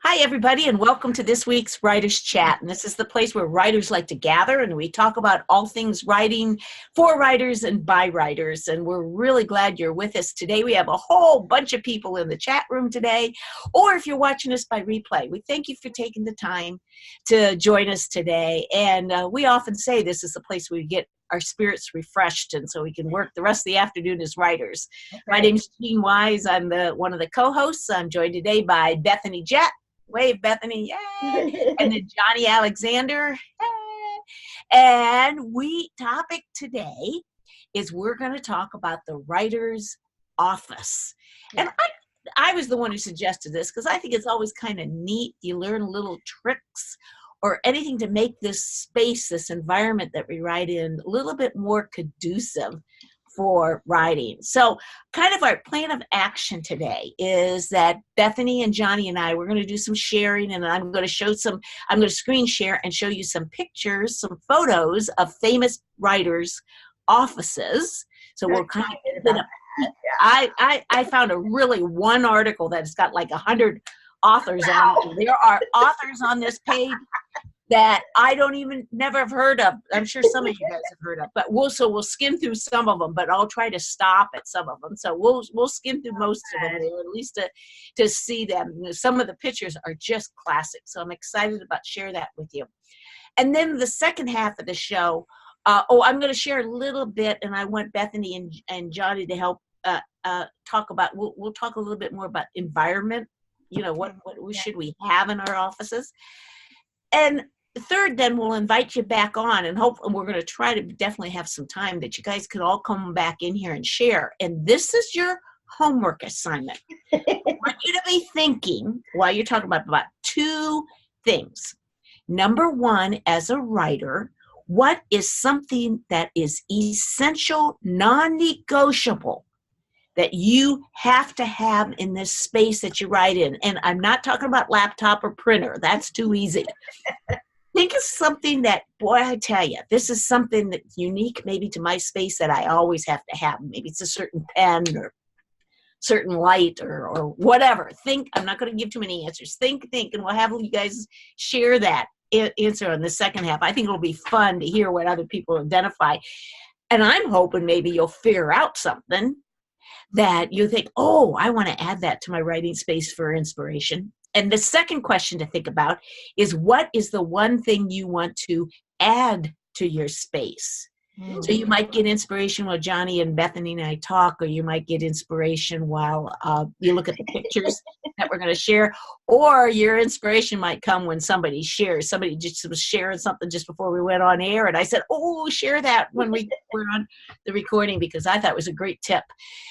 Hi, everybody, and welcome to this week's Writers Chat. And this is the place where writers like to gather and we talk about all things writing for writers and by writers. And we're really glad you're with us today. We have a whole bunch of people in the chat room today, or if you're watching us by replay, we thank you for taking the time to join us today. And we often say this is the place where we get our spirits refreshed and so we can work the rest of the afternoon as writers. Okay. My name is Jean Wise. I'm one of the co-hosts. I'm joined today by Bethany Jett. Wave, Bethany, yay! And then Johnny Alexander, yay! And topic today is we're going to talk about the writer's office. Yeah. And I was the one who suggested this because I think it's always kind of neat. You learn little tricks or anything to make this space, this environment that we write in, a little bit more conducive for writing. So kind of our plan of action today is that Bethany and Johnny and we're going to do some sharing, and I'm going to screen share and show you some pictures, some photos of famous writers' offices. So we'll kind of, I found one article that's got like 100 authors on it. There are authors on this page that I never have heard of. I'm sure some of you guys have heard of, but we'll skim through some of them, but I'll try to stop at some of them. So we'll skim through most of them, or at least to see them. Some of the pictures are just classic. So I'm excited about sharing that with you. And then the second half of the show, I'm going to share a little bit, and I want Bethany and Johnny to help talk about, we'll talk a little bit more about environment. What should we have in our offices? And third, then we'll invite you back on, and we're going to try to definitely have some time that you guys could all come back in here and share. And this is your homework assignment. I want you to be thinking while you're talking about two things. Number one, as a writer, what is something that is essential, non-negotiable, that you have to have in this space that you write in? And I'm not talking about laptop or printer. That's too easy. Think of something that, boy, I tell you, this is something that's unique maybe to my space that I always have to have. Maybe it's a certain pen or certain light or whatever. I'm not going to give too many answers. Think, and we'll have you guys share that answer in the second half. I think it'll be fun to hear what other people identify. And I'm hoping maybe you'll figure out something that you think, oh, I want to add that to my writing space for inspiration. And the second question to think about is, what is the one thing you want to add to your space? Mm-hmm. So you might get inspiration while Johnny and Bethany and I talk, or you might get inspiration while you look at the pictures that we're going to share, or your inspiration might come when somebody shares. Somebody just was sharing something just before we went on air, and I said, oh, share that when we were on the recording, because I thought it was a great tip.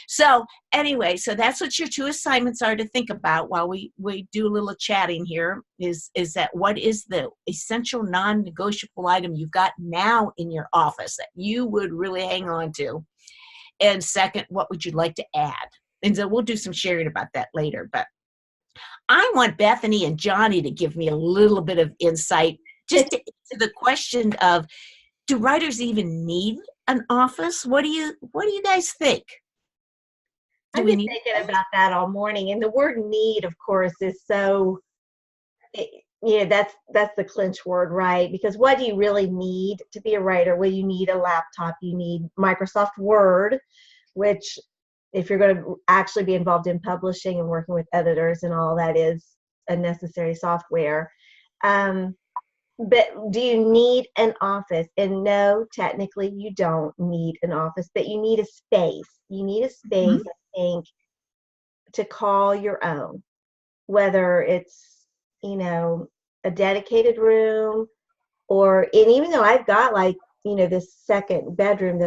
So anyway, so that's what your two assignments are to think about while we do a little chatting here, is that what is the essential non-negotiable item you've got now in your office that you would really hang on to? And second, what would you like to add? And so we'll do some sharing about that later. But I want Bethany and Johnny to give me a little bit of insight just to the question of, do writers even need an office? What do you guys think? I've been thinking about that all morning, and the word "need," of course, is so, that's the clinch word, right? Because what do you really need to be a writer? Well, you need a laptop, you need Microsoft Word, which, if you're going to actually be involved in publishing and working with editors and all, that is a necessary software. But do you need an office? And no, technically you don't need an office, but you need a space. You need a space, mm-hmm. I think, to call your own, whether it's, a dedicated room, and even though I've got this second bedroom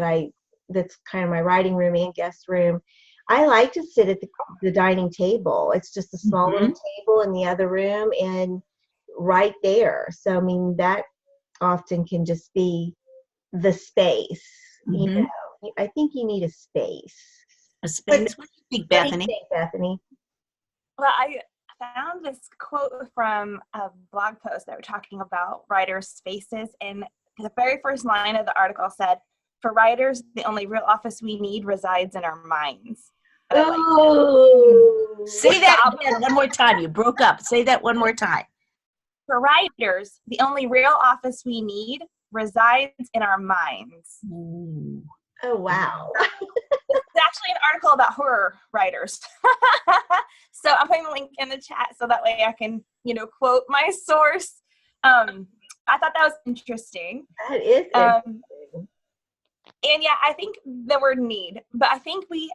that's kind of my writing room and guest room, I like to sit at the dining table. It's just a small mm-hmm. little table in the other room and right there. So, that often can just be the space, mm-hmm. I think you need a space. A space? What do you think, Bethany? What do you think, Bethany? Well, I found this quote from a blog post that were talking about writers' spaces, and the very first line of the article said, "For writers, the only real office we need resides in our minds." Oh, Say that again one more time. You broke up. Say that one more time. For writers, the only real office we need resides in our minds. Ooh. oh wow. It's actually an article about horror writers. So I'm putting the link in the chat so that way I can, quote my source. I thought that was interesting. That is interesting. And yeah, I think the word need, but I think you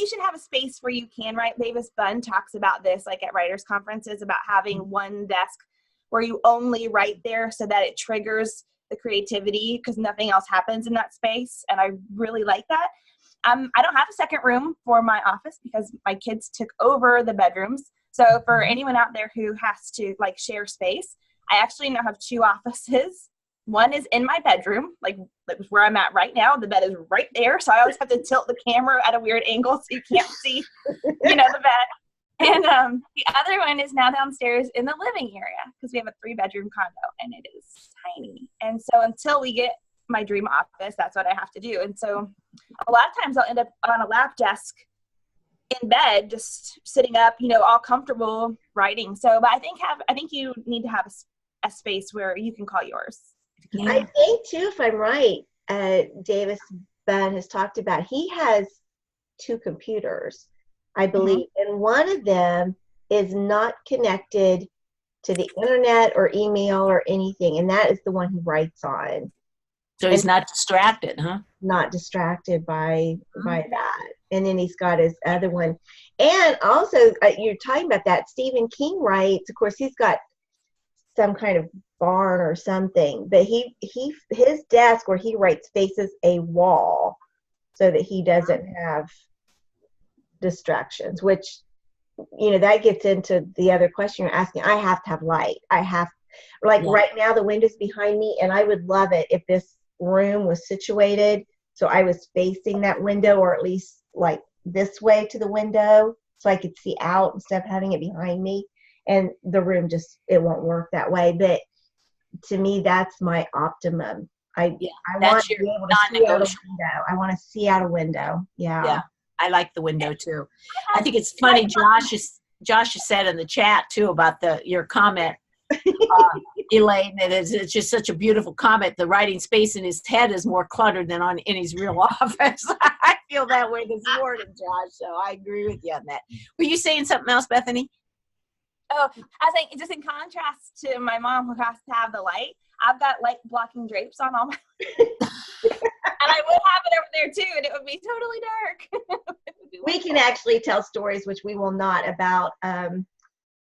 should have a space where you can write. Davis Bunn talks about this, like at writers' conferences, about having one desk where you only write there so that it triggers the creativity because nothing else happens in that space. And I really like that. I don't have a second room for my office because my kids took over the bedrooms. So for anyone out there who has to share space, I actually now have two offices. One is in my bedroom, like where I'm at right now. The bed is right there. So I always have to tilt the camera at a weird angle so you can't see, the bed. And the other one is now downstairs in the living area because we have a 3-bedroom condo and it is tiny. And so until we get my dream office, that's what I have to do. And so a lot of times I'll end up on a lap desk in bed, just sitting up, all comfortable writing. So, but I think you need to have a space where you can call yours. Yeah. I think too, if I'm right, Davis Bunn has talked about, he has 2 computers, I believe, and one of them is not connected to the internet or email or anything, and that is the one he writes on. So he's not distracted, huh? Not distracted by that. And then he's got his other one. And also, you're talking about that, Stephen King writes, of course, he's got some kind of barn or something, but his desk where he writes faces a wall so that he doesn't have distractions, which, that gets into the other question you're asking. I have to have light. Right now the window's behind me, and I would love it if this room was situated so I was facing that window, or at least this way to the window so I could see out instead of having it behind me. And the room it won't work that way. But to me, that's my optimum. I want to be able to see out a window. I want to see out a window. Yeah. I like the window too. I think it's funny. Josh has said in the chat too about your comment, Elaine, that it's just such a beautiful comment. The writing space in his head is more cluttered than in his real office. I feel that way this morning, Josh. So I agree with you on that. Were you saying something else, Bethany? Oh, I was saying, just in contrast to my mom who has to have the light, I've got light blocking drapes on all my and I would have it over there too, and it would be totally dark. We can actually tell stories, which we will not, about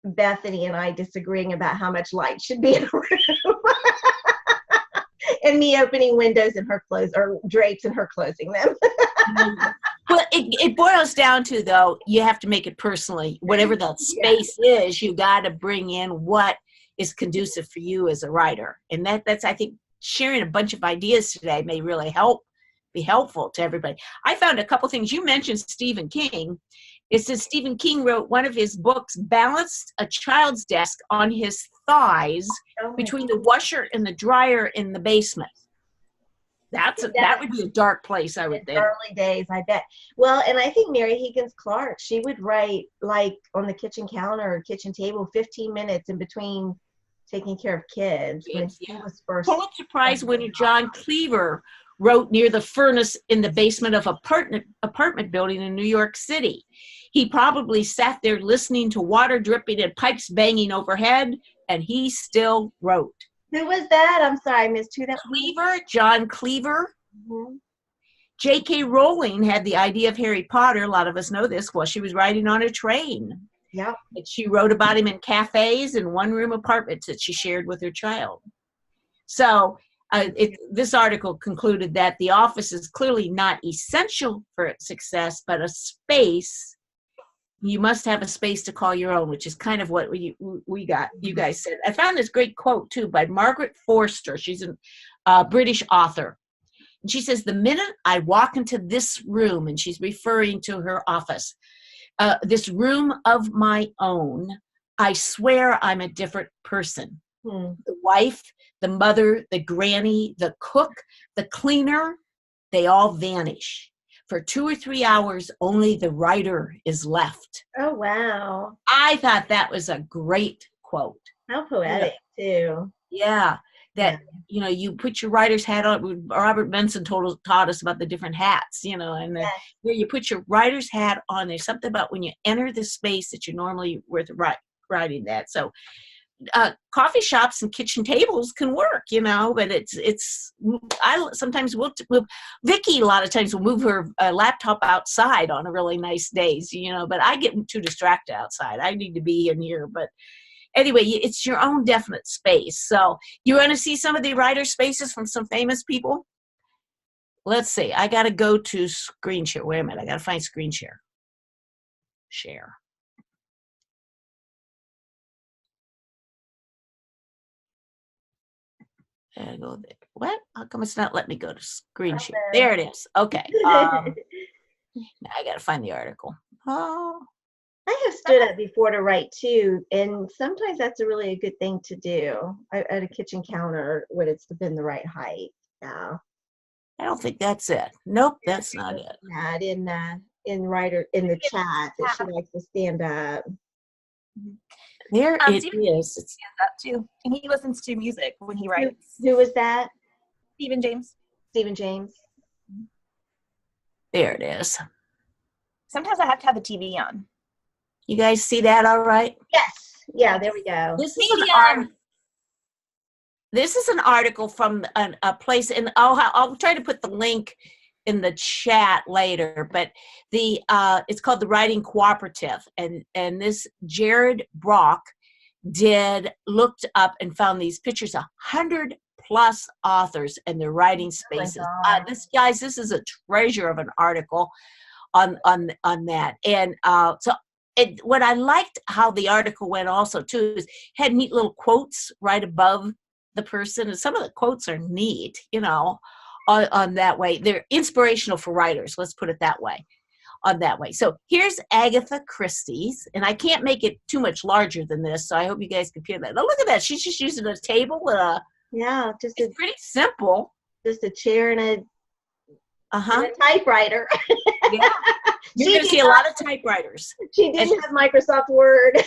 Bethany and I disagreeing about how much light should be in a room. And me opening windows and her or drapes and her closing them. Well, it boils down to, though, you have to make it personally. Whatever that space is, you got to bring in what is conducive for you as a writer. And that's, I think, sharing a bunch of ideas today may really be helpful to everybody. I found a couple things. You mentioned Stephen King. It says Stephen King wrote one of his books, balanced a child's desk on his thighs between the washer and the dryer in the basement. That would be a dark place, I would think. Early days, I bet. Well, and I think Mary Higgins Clark, she would write on the kitchen counter or kitchen table 15 minutes in between taking care of kids when she was first. Pulitzer Prize winner John Cleaver wrote near the furnace in the basement of an apartment building in New York City. He probably sat there listening to water dripping and pipes banging overhead, and he still wrote. Who was that? I'm sorry, I missed who that was. Cleaver, John Cleaver. Mm-hmm. J.K. Rowling had the idea of Harry Potter. A lot of us know this while she was riding on a train. Yeah. She wrote about him in cafes and one-room apartments that she shared with her child. So this article concluded that the office is clearly not essential for success, but a space. You must have a space to call your own, which is kind of what you guys said. I found this great quote, too, by Margaret Forster. She's a British author. And she says, the minute I walk into this room, and she's referring to her office, this room of my own, I swear I'm a different person. The wife, the mother, the granny, the cook, the cleaner, they all vanish. for 2 or 3 hours, only the writer is left. Oh, wow. I thought that was a great quote. How poetic, too. Yeah. That, you put your writer's hat on. Robert Benson taught us about the different hats, and you put your writer's hat on. There's something about when you enter the space that you're normally writing that. So coffee shops and kitchen tables can work, but I sometimes will move. Vicky a lot of times will move her laptop outside on a really nice days, but I get too distracted outside. I need to be in here, but anyway, it's your own definite space. So you want to see some of the writer spaces from some famous people? Let's see. I got to go to screen share. Wait a minute. I got to find screen share. Share. And go there. What? How come it's not letting me go to screen share? There it is. Okay. Now I got to find the article. Oh. I have stood up before to write too, and sometimes that's a good thing to do at a kitchen counter when it's been the right height. Yeah. I don't think that's it. Nope, that's not it. Not in the chat that she likes to stand up. There it Stephen is. Stands up too, and he listens to music when he writes. Who was that? Stephen James. Stephen James. There it is. Sometimes I have to have the TV on. You guys see that all right? Yes. Yeah, there we go. This is an article from a place, and I'll try to put the link in the chat later, but it's called the Writing Cooperative, and this Jared Brock looked up and found these pictures, 100 plus authors and their writing spaces. This is a treasure of an article on that. And what I liked how the article went also too is had neat little quotes right above the person, and some of the quotes are neat, on that way. They're inspirational for writers, let's put it that way, on that way. So here's Agatha Christie's, and I can't make it too much larger than this, so I hope you guys can hear that. Now look at that, she's just using a table and it's pretty simple. Just a chair and a typewriter. Yeah. You're going to see a lot of typewriters. She didn't have Microsoft Word.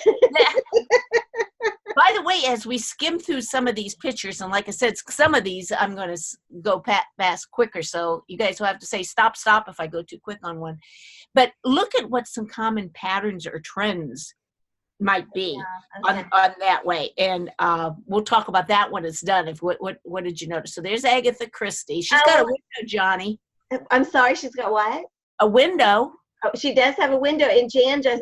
By the way, as we skim through some of these pictures, and like I said, some of these I'm going to go past quicker, so you guys will have to say stop if I go too quick on one. But look at what some common patterns or trends might be on that way. And we'll talk about that when it's done. What did you notice? So there's Agatha Christie. She's got a window, Johnny. I'm sorry, she's got what? A window. Oh, she does have a window. And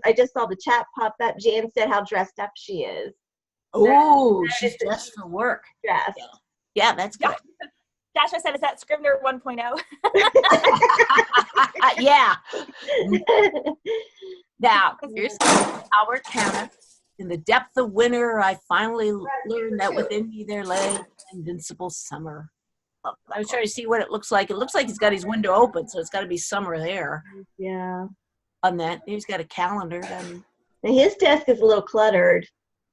I just saw the chat pop up. Jan said how dressed up she is. Oh, she's dressed for work. Dressed. Yeah, that's good. Dasha said, is that Scrivener 1.0? Yeah. Now, here's our counter. In the depth of winter, I finally learned that within me there lay an invincible summer. I was trying to see what it looks like. It looks like he's got his window open, so it's got to be summer there. Yeah. On that, he's got a calendar. Now his desk is a little cluttered.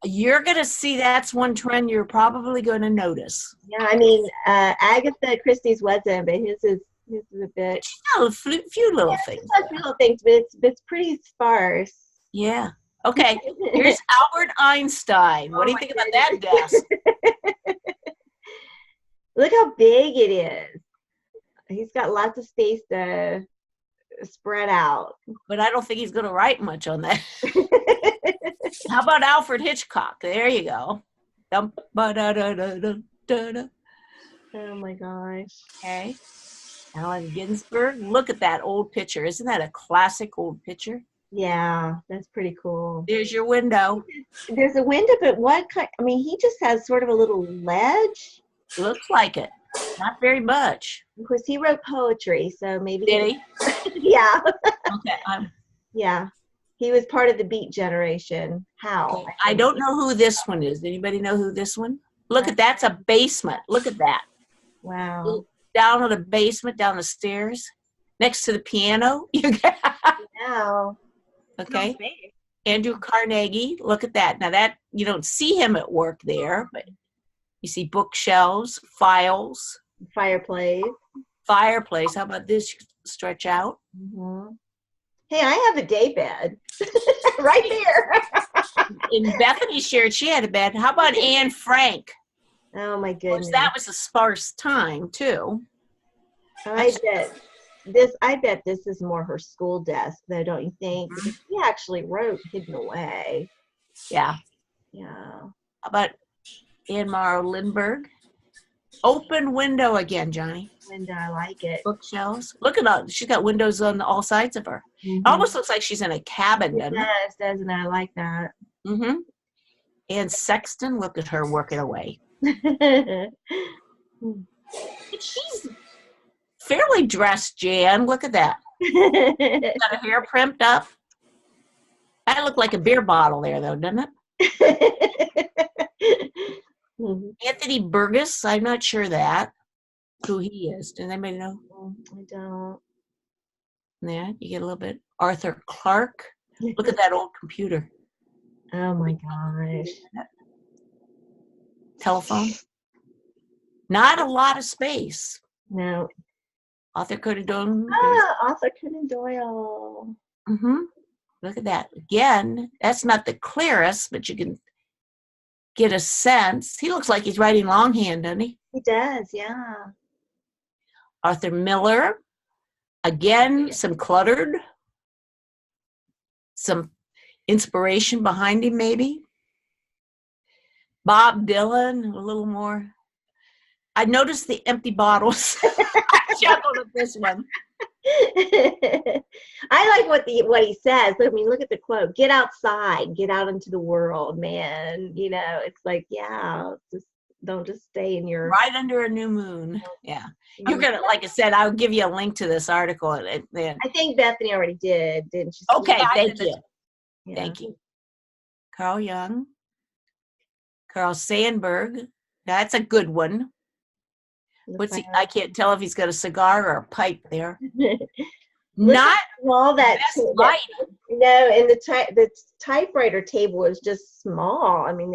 You're going to see that's one trend you're probably going to notice. Yeah, I mean, Agatha Christie's wasn't, but his is a bit. She's got a few little things. A few little things, but it's pretty sparse. Yeah. Okay. Here's Albert Einstein. What do you think about that desk? Look how big it is. He's got lots of space to spread out. But I don't think he's going to write much on that. How about Alfred Hitchcock? There you go. Oh my gosh. Okay. Allen Ginsberg. Look at that old picture. Isn't that a classic old picture? Yeah, that's pretty cool. There's your window. There's a window, but what kind? I mean, he just has sort of a little ledge. Looks like it. Not very much. Of course, he wrote poetry, so maybe. Did he? Yeah. Okay. Yeah. He was part of the Beat generation. How? Okay. I don't know who this one is. Anybody know who this one? Look at that's a basement. Look at that. Wow. Down in the basement, down the stairs, next to the piano. Wow. Okay. Andrew Carnegie. Look at that. Now that you don't see him at work there, but you see bookshelves, files, fireplace. How about this? stretch out. Mm-hmm. Hey, I have a day bed right there. In Bethany shared she had a bed. How about Anne Frank? Oh my Of goodness. course, that was a sparse time too. I bet this is more her school desk, though, don't you think? Because she actually wrote hidden away. Yeah. Yeah. How about Anne Morrow Lindbergh? Open window again, Johnny. Window, I like it. Bookshelves. Look at all. She's got windows on all sides of her. Mm-hmm. Almost looks like she's in a cabin, It doesn't does, doesn't it? I like that. Mm-hmm. And Sexton, look at her working away. She's fairly dressed, Jan. Look at that. Got her hair primped up. That looked like a beer bottle there, though, doesn't it? Anthony Burgess, I'm not sure who he is. Does anybody know? I don't. Yeah, you get a little bit. Arthur Clarke. Look at that old computer. Oh my gosh. Telephone. Not a lot of space. No. Arthur Conan Doyle. Arthur Conan Doyle. Mm-hmm. Look at that. Again, that's not the clearest, but you can get a sense. He looks like he's writing longhand, doesn't he? He does, yeah. Arthur Miller. Again, some cluttered. Some inspiration behind him, maybe. Bob Dylan, a little more. I noticed the empty bottles. I chuckled at this one. I like what he says. I mean, look at the quote. Get outside. Get out into the world, man. You know, it's like, yeah, don't just stay in your... Right under a new moon. Yeah. You're going to, like I said, I'll give you a link to this article. I think Bethany already did, didn't she? Okay, thank you. Yeah. Thank you. Carl Jung. Carl Sandburg. That's a good one. I can't tell if he's got a cigar or a pipe there. Not all that. Light. No, and the typewriter table is just small. I mean,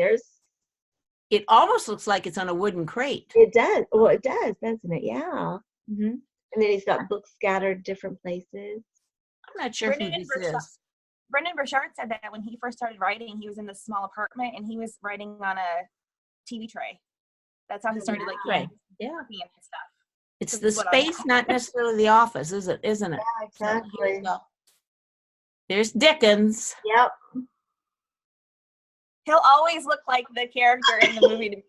it almost looks like it's on a wooden crate. It does. Well, it does, doesn't it? Yeah. Mm-hmm. And then he's got books scattered different places. I'm not sure who this is. Brendan Burchard said that when he first started writing, he was in this small apartment and he was writing on a TV tray. That's how he started, right. Yeah, and stuff. It's the space, not necessarily the office, isn't it? Yeah, exactly. So, there's Dickens. Yep. He'll always look like the character in the movie to me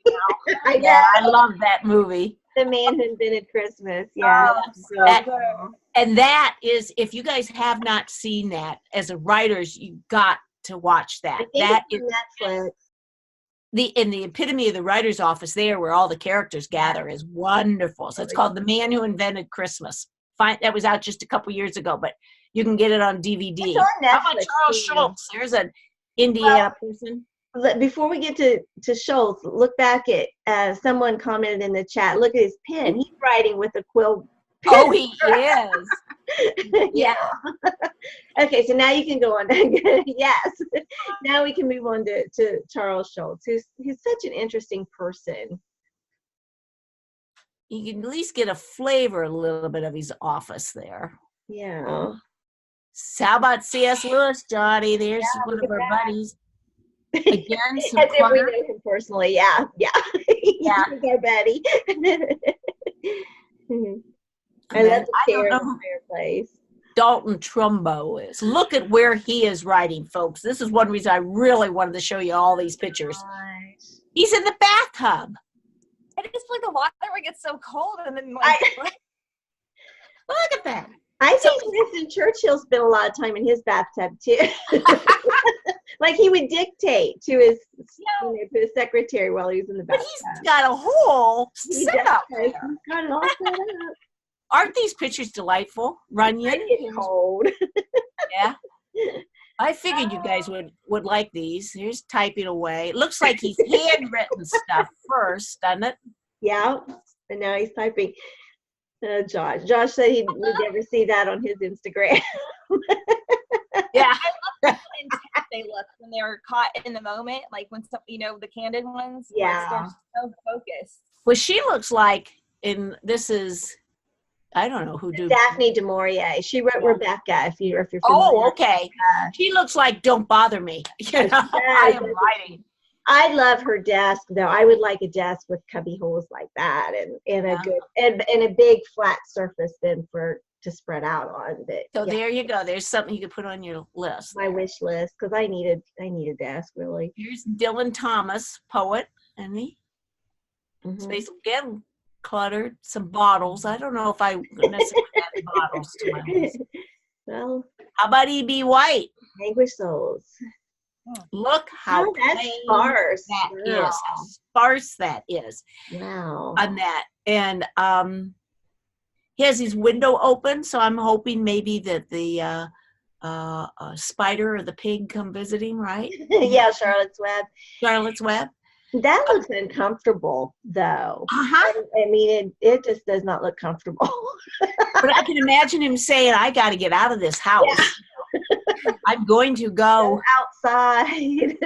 now. I love that movie. The Man Who Invented Christmas. Yeah. And that is, if you guys have not seen that as a writers, you've got to watch that. That is Netflix. In the epitome of the writer's office there where all the characters gather is wonderful. So it's called The Man Who Invented Christmas. That was out just a couple years ago, but you can get it on DVD. It's on Netflix. How about Charles Schultz? There's an Indiana person. Before we get to Schultz, look back at someone commented in the chat. Look at his pen. He's writing with a quill pen. Oh, he is. Yeah. Okay, so now you can go on. Yes. Now we can move on to Charles Schultz, who's such an interesting person. You can at least get a flavor, a little bit of his office there. Yeah. So how about C.S. Lewis, Johnny? There's one of our buddies. Again, some as if we clutter. know him personally. Yeah. He's our buddy. And that's a fireplace. Dalton Trumbo is. Look at where he is writing, folks. This is one reason I really wanted to show you all these pictures. Nice. He's in the bathtub. I just feel like the water gets so cold, and then Look at that. I think Winston Churchill spent a lot of time in his bathtub too. Like he would dictate to his secretary while he was in the bathtub. But he's got a whole setup. He's got it all set up. Aren't these pictures delightful? Runyon. It's cold. Yeah. I figured you guys would like these. Here's typing away. It looks like he's handwritten stuff first, doesn't it? Yeah. And now he's typing. Josh said he'd never see that on his Instagram. Yeah. I love how intense they look when they're caught in the moment, like when some, the candid ones. Yeah. They're so focused. Well, she looks like, and this is I don't know who do. Daphne du Maurier. She wrote Rebecca. If you're familiar. Oh, okay. She looks like Don't Bother Me. You know, I am writing. I love her desk though. I would like a desk with cubby holes like that, and a good and a big flat surface then to spread out on. But so there you go. There's something you could put on your list. My wish list, because I need a desk really. Here's Dylan Thomas, poet, and he space again cluttered. Some bottles. I don't know if I necessarily add bottles to my list. Well, how about E.B. White? Anguished Souls. Look how that's sparse. How sparse that is. Wow. On that. And he has his window open, so I'm hoping maybe that the spider or the pig come visiting, right? Yeah, Charlotte's Web. Charlotte's Web. That looks uncomfortable, though. Uh-huh. I mean, it just does not look comfortable. But I can imagine him saying, I got to get out of this house. Yeah. I'm going to go outside.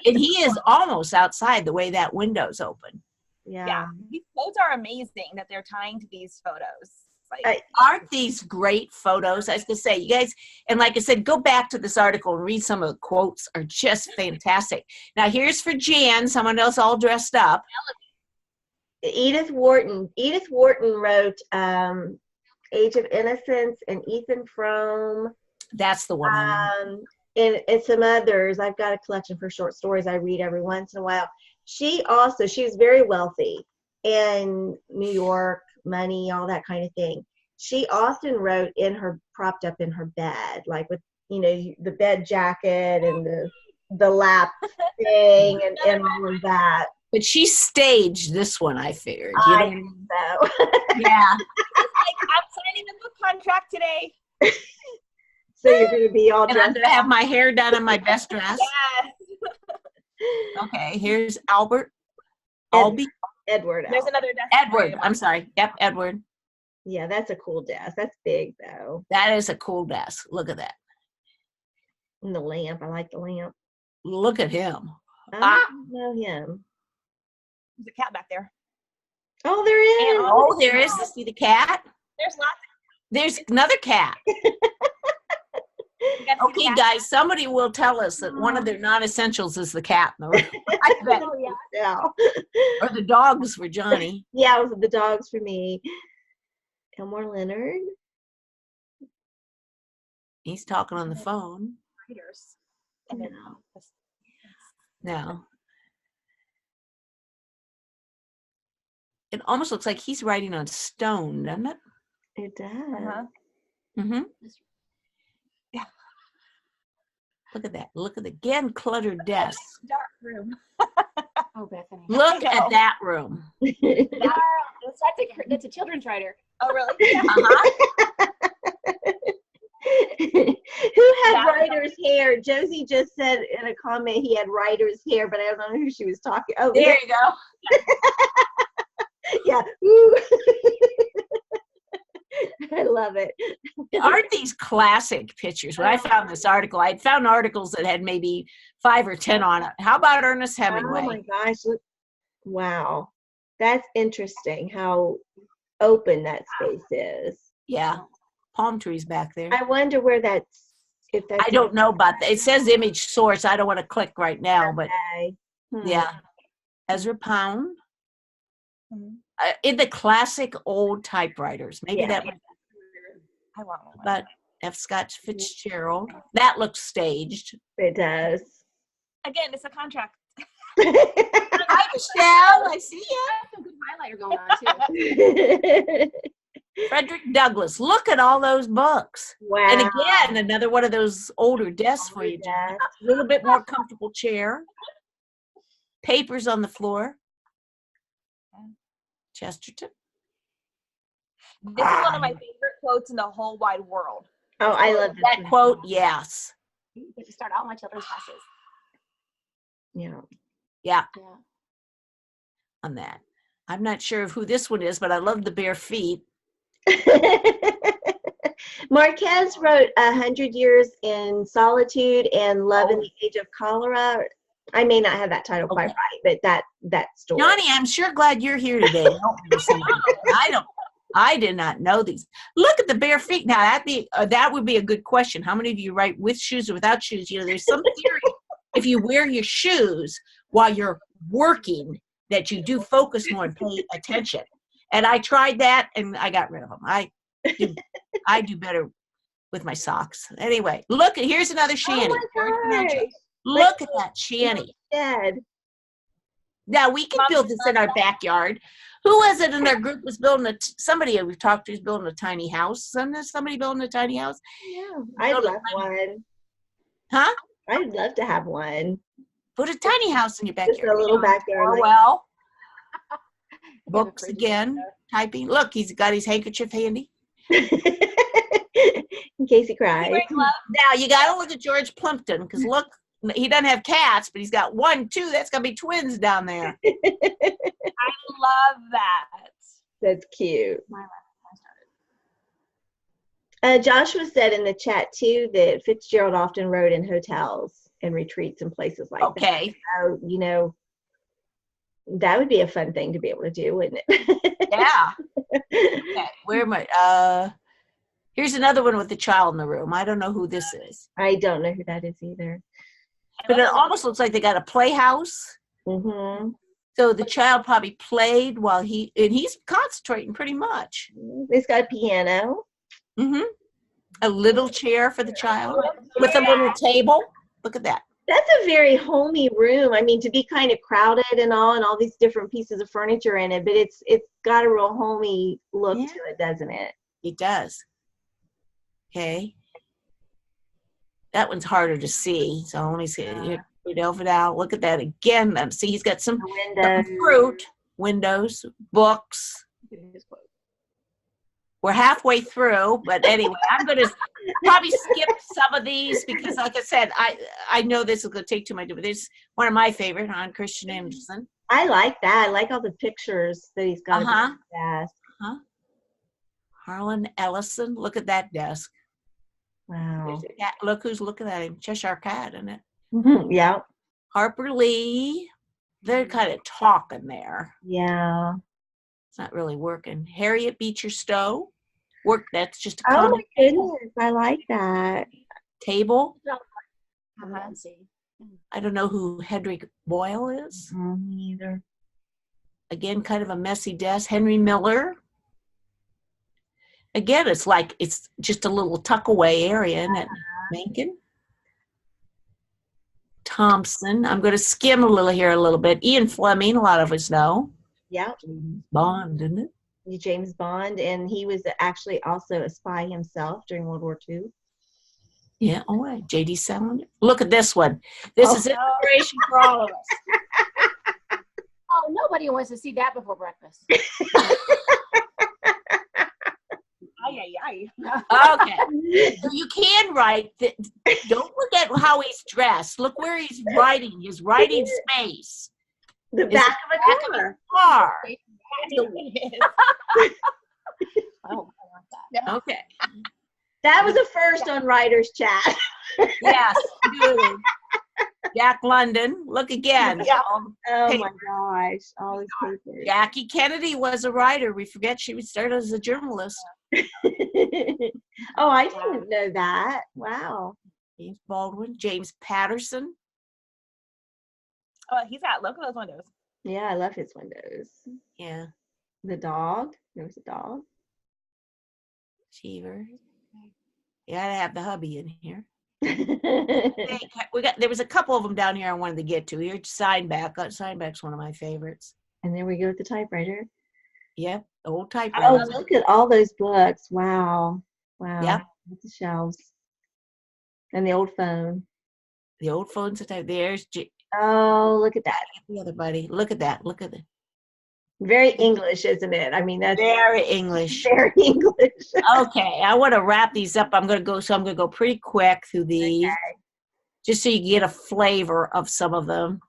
And he is almost outside the way that window's open. Yeah. These quotes are amazing that they're tying to these photos. Like, aren't these great photos? I was going to say, you guys, and like I said, go back to this article and read some of the quotes are just fantastic. Now, here's for Jan, someone else all dressed up. Edith Wharton. Edith Wharton wrote Age of Innocence and Ethan Frome. That's the one. And some others. I've got a collection for short stories I read every once in a while. She was very wealthy in New York, money, all that kind of thing. She often wrote propped up in her bed, like with, the bed jacket and the lap thing and all of that. But she staged this one, I figured. I think so. Yeah. I'm signing a book contract today. So you're going to be all dressed. And I'm going to have my hair done in my best dress. Yes. Okay, here's Albert. Edward. There's another desk. Edward. I'm sorry. Yep, Edward. Yeah, that's a cool desk. That's big, though. That is a cool desk. Look at that. And the lamp. I like the lamp. Look at him. I don't know him. There's a cat back there. Oh, there is. Oh, there is. See the cat? There's lots. There's another cat. Okay, guys, somebody will tell us that one of their non-essentials is the cat in the room. I bet. Yeah. Or the dogs for Johnny. Yeah, it was the dogs for me. Elmore Leonard. He's talking on the phone. No. It almost looks like he's writing on stone, doesn't it? It does. Mm-hmm. Yeah. Look at that. Look at the again cluttered desk. Dark room. Oh, Bethany. Look at that room. That's a children's writer. Oh, really? Uh-huh. Who had writer's hair? Josie just said in a comment he had writer's hair, but I don't know who she was talking. Oh, there you go. Yeah. Ooh. I love it. Aren't these classic pictures? When I found this article, I'd found articles that had maybe 5 or 10 on it. How about Ernest Hemingway? Oh my gosh. Wow. That's interesting how open that space is. Yeah. Palm trees back there. I wonder where that's, if that's. I don't know about that. It says image source. I don't want to click right now, but yeah. Ezra Pound. In the classic old typewriters. Maybe that was. I want one. But F. Scott Fitzgerald. That looks staged. It does. Again, it's a contract. Hi, Michelle. I see you. Some good highlighter going on, too. Frederick Douglass. Look at all those books. Wow. And again, another one of those older desks for you. A little bit more comfortable chair. Papers on the floor. Chesterton. This is one of my favorite quotes in the whole wide world. Oh, I love that quote. Yes. You get to start all my children's classes. Yeah. On that. I'm not sure of who this one is, but I love the bare feet. Marquez wrote 100 Years in Solitude and Love in the Age of Cholera. I may not have that title quite right, but that story. Johnny, I'm sure glad you're here today. I did not know these. Look at the bare feet. Now that would be a good question. How many of you write with shoes or without shoes? You know, there's some theory if you wear your shoes while you're working that you do focus more and pay attention. And I tried that and I got rid of them. I do better with my socks. Anyway, look, here's another shanty. Oh my gosh. Look at that shanty. Dead. Now we can build this in our backyard. Who was it in our group was building somebody we've talked to is building a tiny house? Somebody building a tiny house? Yeah, I'd love one. Huh? I'd love to have one. Put a tiny house in your backyard. Just a little backyard. Oh, well. Books again, typing. Look, he's got his handkerchief handy. In case he cries. Now, you got to look at George Plimpton, because look, he doesn't have cats, but he's got 1, 2. That's going to be twins down there. I love that. That's cute. Joshua said in the chat, too, that Fitzgerald often wrote in hotels and retreats and places like that. Okay. So, you know, that would be a fun thing to be able to do, wouldn't it? Yeah. Okay. Where am I? Here's another one with the child in the room. I don't know who this is. I don't know who that is either. But it almost looks like they got a playhouse. Mm-hmm. So the child probably played while he's concentrating pretty much. It's got a piano. Mm-hmm. A little chair for the child with a little table. Look at that. That's a very homey room. I mean, to be kind of crowded and all these different pieces of furniture in it, but it's got a real homey look to it, doesn't it? It does. Okay. That one's harder to see. So let me see. Put it out. Look at that again. See, he's got some fruit, windows, books. We're halfway through, but anyway, I'm going to probably skip some of these because, like I said, I know this is going to take too much. But this is one of my favorite on Christian Andersen. I like that. I like all the pictures that he's got. Harlan Ellison. Look at that desk. Wow. Look who's looking at him. Cheshire Cat, isn't it? Mm-hmm. Yeah. Harper Lee. They're kind of talking there. Yeah. It's not really working. Harriet Beecher Stowe. That's just a Oh common my goodness. I like that. Table. Uh-huh. I don't know who Hedrick Boyle is. Me either. Again, kind of a messy desk. Henry Miller. Again, it's like it's just a little tuck away area, isn't it? Mencken. Thompson. I'm going to skim a little bit. Ian Fleming, a lot of us know. Yeah. Bond, isn't it? James Bond, and he was actually also a spy himself during World War II. Yeah, all right. J.D. Salinger. Look at this one. This is inspiration for all of us. Oh, nobody wants to see that before breakfast. Okay. So you can write. Don't look at how he's dressed. Look where he's writing. His writing space. The back of a car. Oh, I want that. Okay. That was a first on Writer's Chat. Yes. Good. Jack London. Look again. Yeah. Oh my gosh. All these papers. Jackie Kennedy was a writer. We forget she started as a journalist. Oh, I didn't know that. Wow. James Baldwin. James Patterson. Oh, look at those windows. Yeah, I love his windows. Yeah. The dog. There was a dog. Cheever. You gotta have the hubby in here. There was a couple of them down here I wanted to get to. Here's Steinbeck. Steinbeck's one of my favorites. And there we go with the typewriter. Yep, old typewriter. Oh, look at all those books. Wow. Yep. With the shelves. And the old phone. The old phone's there's Oh, look at that. the other buddy. Look at that. Look at it. Very English, isn't it? I mean, that's Very English. very English. Okay, I want to wrap these up. I'm going to go pretty quick through these, just so you get a flavor of some of them.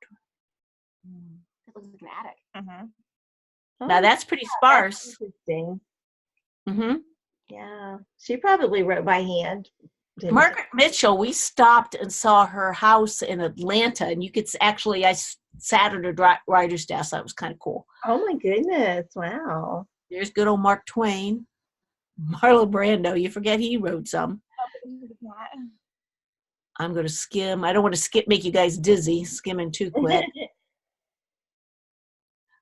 It looks like an attic. Mm-hmm. Now that's pretty sparse. That's interesting. Mm-hmm. Yeah, she probably wrote by hand. Margaret Mitchell, we stopped and saw her house in Atlanta, and you could I sat at her writer's desk. That was kind of cool. Oh my goodness! Wow. There's good old Mark Twain. Marlon Brando, you forget he wrote some. I'm going to skim. I don't want to make you guys dizzy, skimming too quick.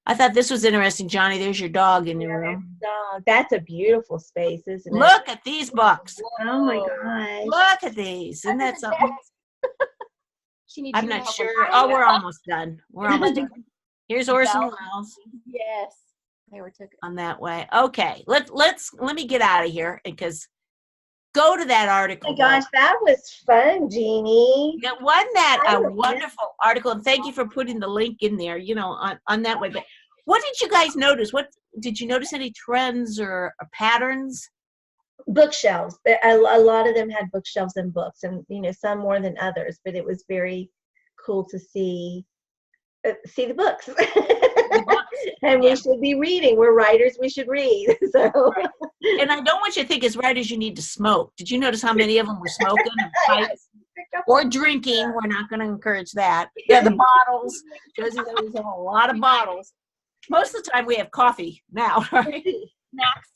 I thought this was interesting, Johnny. There's your dog in your room. Dog. That's a beautiful space, isn't it? Look at these books. Oh my gosh. Look at these. Isn't that something? I'm not sure. Oh, we're almost done. We're almost done. Here's Orson Welles. Yes. They were took on that way. Okay. Let me get out of here because go to that article. Oh my gosh, that was fun, Jeannie. Yeah, wasn't that a wonderful article? And thank you for putting the link in there, on that way. But what did you guys notice? What did you notice any trends or patterns? Bookshelves. A lot of them had bookshelves and books, and some more than others. But it was very cool to see the books. And we should be reading. We're writers. We should read. So. And I don't want you to think as writers you need to smoke. Did you notice how many of them were smoking and pipes or drinking? We're not going to encourage that. Yeah, the bottles. Josie, there was a lot of bottles. Most of the time we have coffee now, right? Snacks.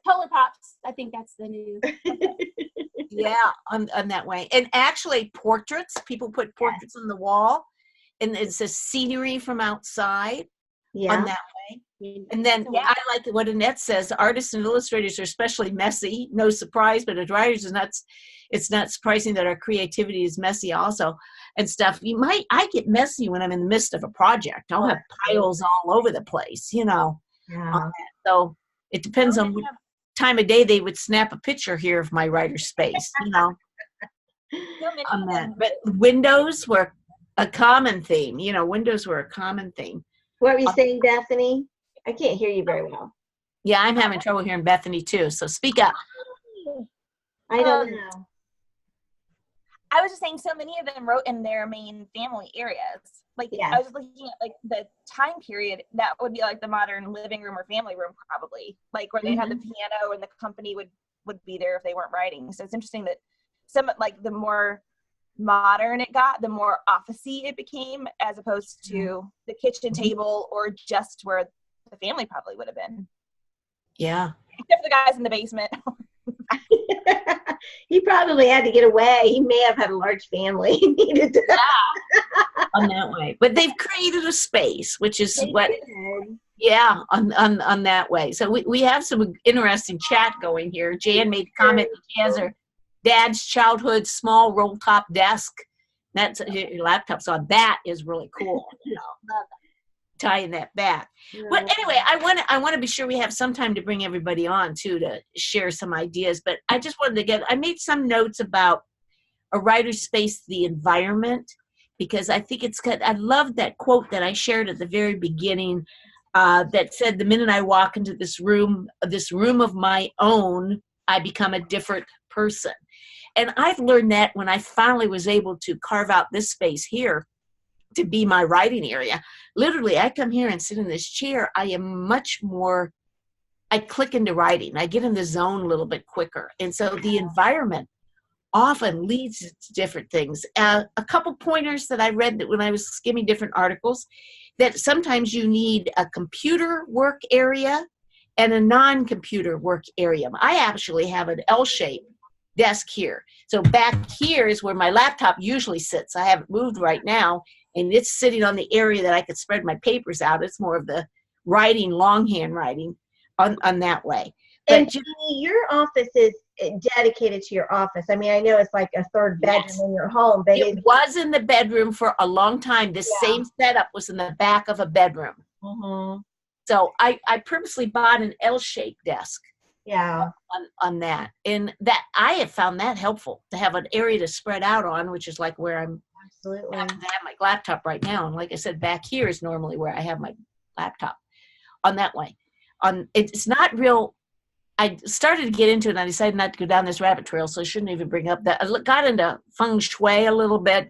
Polar Pops. I think that's the new. Yeah, on that way. And actually portraits. People put portraits on the wall. And it says scenery from outside on that way. And then I like what Annette says, artists and illustrators are especially messy. No surprise, but as writers, it's not surprising that our creativity is messy also and stuff. I get messy when I'm in the midst of a project. I'll have piles all over the place, Yeah. So it depends on what time of day they would snap a picture here of my writer's space, on that. But windows were a common theme. Windows were a common theme. What were you saying, Bethany? I can't hear you very well. Yeah, I'm having trouble hearing Bethany too, so speak up. I don't know. I was just saying so many of them wrote in their main family areas. I was looking at the time period, that would be like the modern living room or family room probably, where they had the piano and the company would be there if they weren't writing. So it's interesting that some the more modern it got, the more office-y it became, as opposed to the kitchen table or just where the family probably would have been. Yeah. Except for the guys in the basement. He probably had to get away. He may have had a large family. He needed to. On that way. But they've created a space, which is on that way. So we have some interesting chat going here. Jan made a comment that she has her dad's childhood small roll top desk. That's your laptop's on. That is really cool. Tying that back. But anyway, I want to be sure we have some time to bring everybody on too to share some ideas. But I just wanted to I made some notes about a writer's space, the environment, because I think it's good. I love that quote that I shared at the very beginning that said, "The minute I walk into this room of my own, I become a different person." And I've learned that when I finally was able to carve out this space here to be my writing area. Literally, I come here and sit in this chair. I am much more, I click into writing. I get in the zone a little bit quicker. And so the environment often leads to different things. A couple pointers that I read that when I was skimming different articles, that sometimes you need a computer work area and a non-computer work area. I actually have an L-shaped desk here. So back here is where my laptop usually sits. I have it moved right now, and it's sitting on the area that I could spread my papers out. It's more of the writing, longhand writing on that way. But and Jeannie, your office is dedicated to your office. I mean, I know it's like a third bedroom in your home, but it was in the bedroom for a long time. This same setup was in the back of a bedroom. Mm-hmm. So I purposely bought an L-shaped desk. Yeah. On that. And that I have found that helpful to have an area to spread out on, which is like where I'm absolutely. I have my laptop right now. And like I said, back here is normally where I have my laptop on that way. It's not real. I started to get into it and I decided not to go down this rabbit trail, so I shouldn't even bring up that. I got into feng shui a little bit,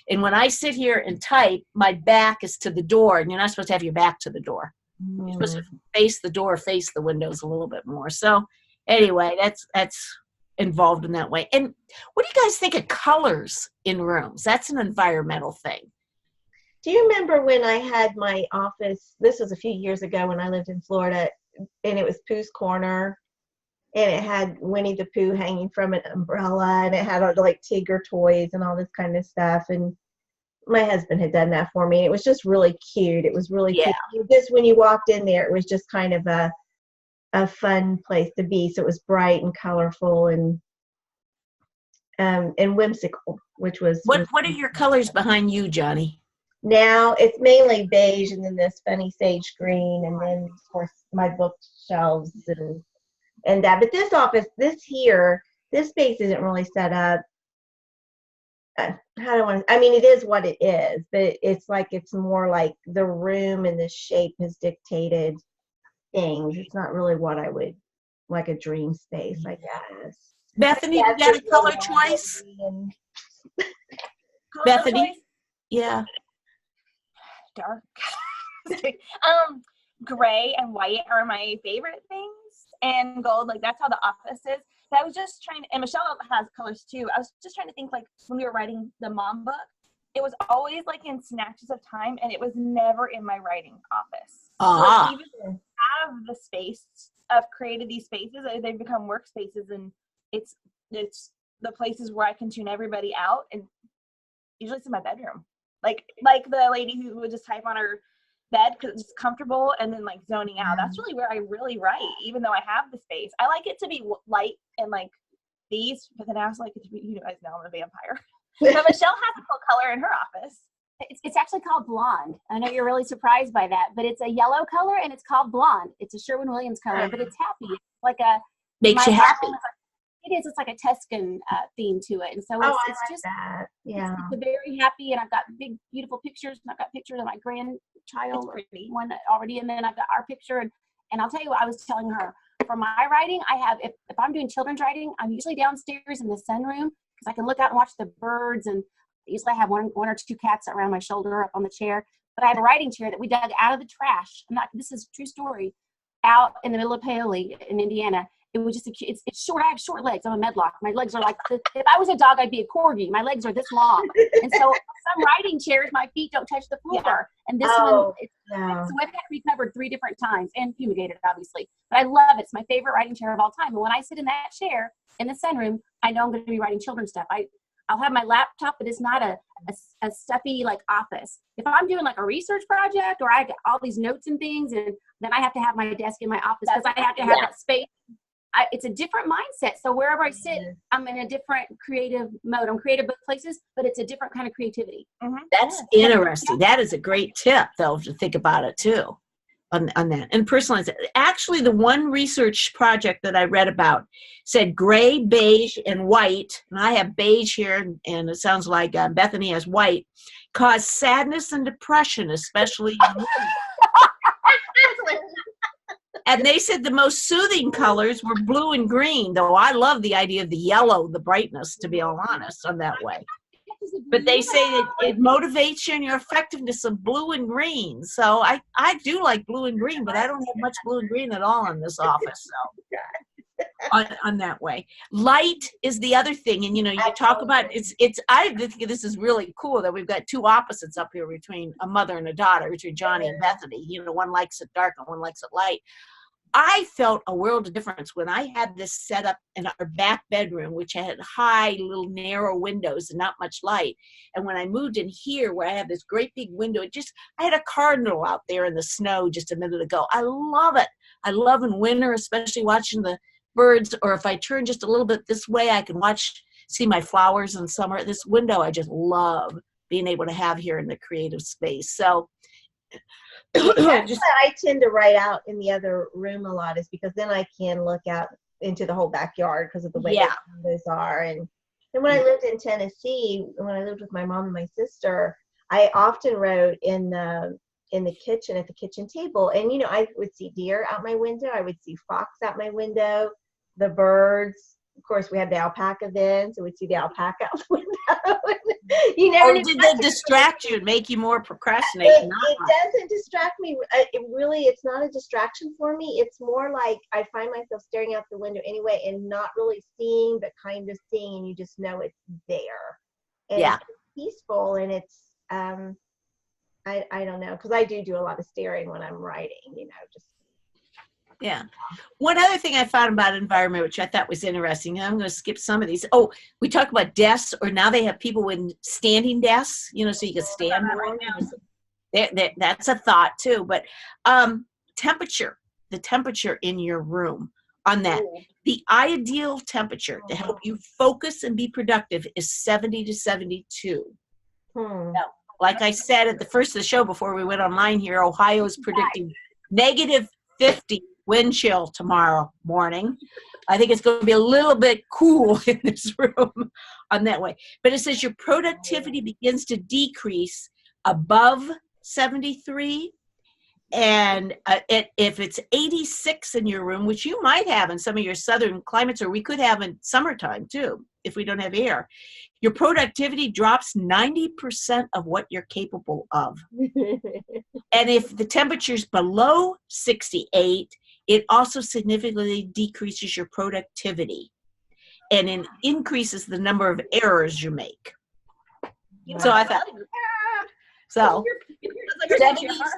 and when I sit here and type, my back is to the door, and you're not supposed to have your back to the door. You're supposed to face the door, face the windows a little bit more. So anyway, that's involved in that way. And what do you guys think of colors in rooms? That's an environmental thing. Do you remember when I had my office, this was a few years ago when I lived in Florida, and it was Pooh's Corner, and it had Winnie the Pooh hanging from an umbrella, and it had like Tigger toys and all this kind of stuff. And my husband had done that for me. It was just really cute. It was really cute. Just when you walked in there, it was just kind of a fun place to be. So it was bright and colorful and whimsical, which was what are your colors behind you, Johnny? Now it's mainly beige, and then this funny sage green, and then of course my bookshelves and that. But this office, this space isn't really set up. It is what it is, but it's more like the room and the shape has dictated things. It's not really what I would like a dream space, I guess. Bethany, you got a color choice? Bethany? Choice? Yeah. Dark. Gray and white are my favorite things, and gold. Like that's how the office is. But I was just trying to, and Michelle has colors too. I was just trying to think, like when we were writing the mom book, it was always like in snatches of time, and it was never in my writing office. So even have the space of created these spaces, they've become workspaces, and it's the places where I can tune everybody out, and usually it's in my bedroom. Like the lady who would just type on her bed because it's comfortable, and then like zoning out. That's really where I really write, even though I have the space. I like it to be light and like these, but then I also like it to be, you guys know I'm a vampire. But Michelle has a full color in her office. It's actually called blonde. I know you're really surprised by that, but it's a yellow color and it's called blonde. It's a Sherwin-Williams color, but it's happy. It's like makes you happy. It is. It's like a Tuscan theme to it, and so it's just that. Yeah. It's very happy, and I've got big, beautiful pictures, and I've got pictures of my grandchild, one already, and then I've got our picture, and I'll tell you what I was telling her. For my writing, I have if I'm doing children's writing, I'm usually downstairs in the sunroom because I can look out and watch the birds, and usually I have one or two cats around my shoulder up on the chair. But I have a writing chair that we dug out of the trash. This is a true story. Out in the middle of Paoli in Indiana. It was just it's short. I have short legs. I'm a medlock. My legs are like if I was a dog, I'd be a corgi. My legs are this long, and so some writing chairs, my feet don't touch the floor. And this one, so I've had it recovered 3 different times and fumigated, obviously. But I love it. It's my favorite writing chair of all time. And when I sit in that chair in the sunroom, I know I'm going to be writing children's stuff. I'll have my laptop, but it's not a stuffy like office. If I'm doing like a research project or I get all these notes and things, and then I have to have my desk in my office because I have to have that space. It's a different mindset. So wherever I sit, I'm in a different creative mode. I'm creative both places, but it's a different kind of creativity. Mm-hmm. That's interesting. That is a great tip, though, to think about it too, on that. And personalize it. Actually, the one research project that I read about said gray, beige, and white, and I have beige here, and it sounds like Bethany has white, cause sadness and depression, especially in women. And they said the most soothing colors were blue and green, though I love the idea of the yellow, the brightness, to be all honest, on that way. But they say that it motivates you and your effectiveness of blue and green. So I do like blue and green, but I don't have much blue and green at all in this office. So on that way. Light is the other thing. And, you talk about, I think this is really cool that we've got 2 opposites up here between a mother and a daughter, between Johnny and Bethany. One likes it dark and one likes it light. I felt a world of difference when I had this set up in our back bedroom, which had high little narrow windows and not much light. And when I moved in here where I have this great big window, I had a cardinal out there in the snow just a minute ago. I love it. I love in winter, especially watching the birds, or if I turn just a little bit this way, I can see my flowers in summer. This window I just love being able to have here in the creative space. So I tend to write out in the other room a lot, is because then I can look out into the whole backyard because of the way the windows are. And when I lived in Tennessee, when I lived with my mom and my sister, I often wrote in the kitchen at the kitchen table. And I would see deer out my window. I would see fox out my window, the birds. Of course, we had the alpaca then, so we'd see the alpaca out the window. Did they distract you and make you more procrastinate? It doesn't distract me. It's not a distraction for me. It's more like I find myself staring out the window anyway and not really seeing, but kind of seeing, and you just know it's there. And it's peaceful, and it's, I don't know, because I do a lot of staring when I'm writing, just. Yeah. One other thing I found about environment, which I thought was interesting, and I'm going to skip some of these. Oh, we talk about desks, or now they have people with standing desks, so you can stand more. That's a thought too. But temperature, the temperature in your room on that. The ideal temperature to help you focus and be productive is 70 to 72. Now, like I said at the first of the show before we went online here, Ohio is predicting negative 50 wind chill tomorrow morning. I think it's going to be a little bit cool in this room on that way. But it says your productivity begins to decrease above 73. And if it's 86 in your room, which you might have in some of your southern climates, or we could have in summertime too, if we don't have air, your productivity drops 90% of what you're capable of. And if the temperature's below 68, it also significantly decreases your productivity and it increases the number of errors you make. So I thought,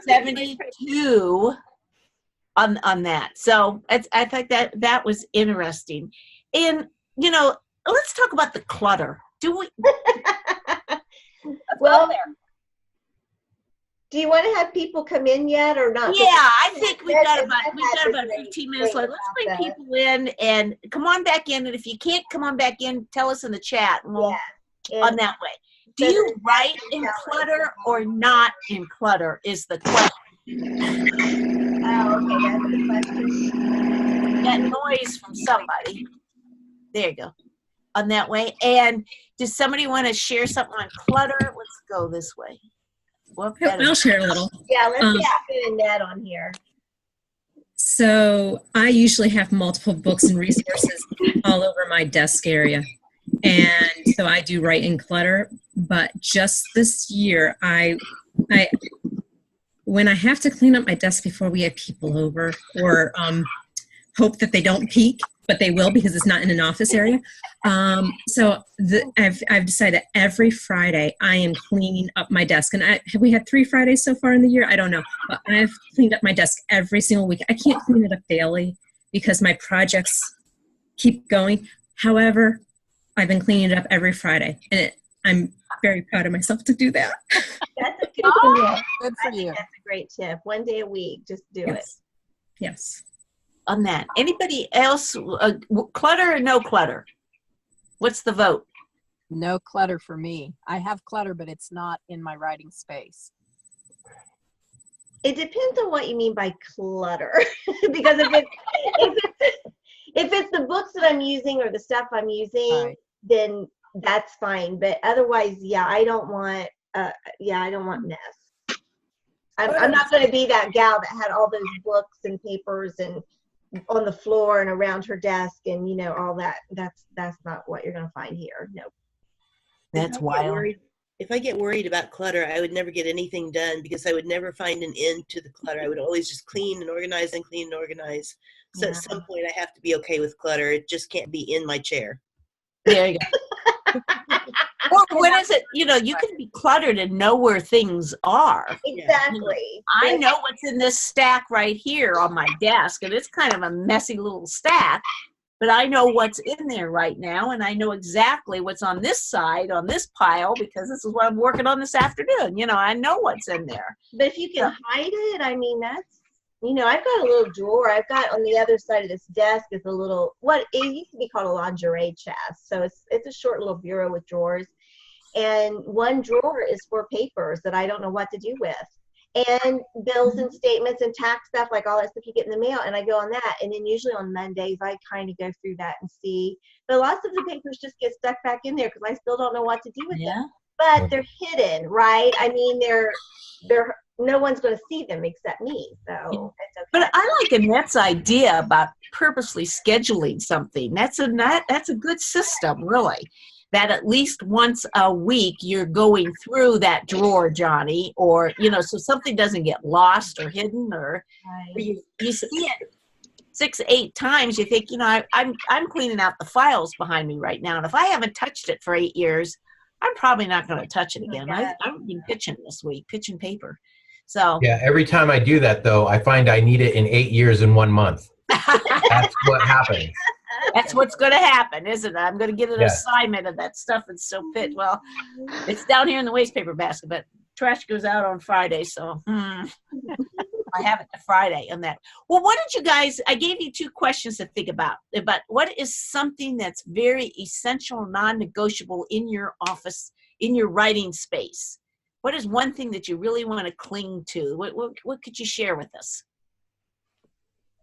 72 on that. So I think that was interesting. And, let's talk about the clutter. Do we? Well, do you want to have people come in yet or not? Yeah, I think we've got about 15 minutes left. Let's bring people in and come on back in. And if you can't come on back in, tell us in the chat. And we'll on that way. Do you write in clutter or not in clutter is the question. Oh, okay, that's the question. That noise from somebody. There you go. On that way. And does somebody want to share something on clutter? Let's go this way. I'll share a little. Yeah, let's get Annette on here. So I usually have multiple books and resources all over my desk area. And so I do write in clutter, but just this year, when I have to clean up my desk before we have people over, or hope that they don't peek, but they will because it's not in an office area. So I've decided every Friday I am cleaning up my desk. And have we had 3 Fridays so far in the year? I don't know. But I've cleaned up my desk every single week. I can't clean it up daily because my projects keep going. However, I've been cleaning it up every Friday. And I'm very proud of myself to do that. That's a good tip. Good for you. That's a great tip. 1 day a week, just do it. Yes. On that. Anybody else, clutter or no clutter? What's the vote? No clutter for me. I have clutter, but it's not in my writing space. It depends on what you mean by clutter. Because if it's the books that I'm using or the stuff I'm using, then that's fine. But otherwise, I don't want mess. I'm not going to be that gal that had all those books and papers and on the floor and around her desk and all that. That's not what you're going to find here. Nope. That's wild. If I get worried about clutter, I would never get anything done because I would never find an end to the clutter. I would always just clean and organize and clean and organize. So at some point I have to be okay with clutter. It just can't be in my chair. There you go. Or when is it, you can be cluttered and know where things are. Exactly. I know what's in this stack right here on my desk, and it's kind of a messy little stack, but I know what's in there right now, and I know exactly what's on this side, on this pile, because this is what I'm working on this afternoon. I know what's in there. But if you can hide it, that's, I've got a little drawer. I've got on the other side of this desk is a little, what it used to be called a lingerie chest. So it's a short little bureau with drawers. And one drawer is for papers that I don't know what to do with. And bills and statements and tax stuff, like all that stuff you get in the mail. And I go on that. And then usually on Mondays, I kind of go through that and see. But lots of the papers just get stuck back in there because I still don't know what to do with them. But they're hidden, right? They're no one's going to see them except me. So it's okay. But I like Annette's idea about purposely scheduling something. That's a good system, really. That at least once a week you're going through that drawer, Johnny, or so something doesn't get lost or hidden, or you see it 6-8 times. You think, I'm cleaning out the files behind me right now, and if I haven't touched it for 8 years, I'm probably not going to touch it again. I've been pitching this week, pitching paper. So yeah, every time I do that, though, I find I need it in 8 years and 1 month. That's what happens. that's what's going to happen, isn't it? I'm going to get an Yes. assignment of that stuff and so fit. Well, it's down here in the waste paper basket, but trash goes out on Friday, so I have it to Friday on that. Well, what did you guys, I gave you 2 questions to think about what is something that's very essential, non-negotiable in your office, in your writing space? What is one thing that you really want to cling to? What could you share with us?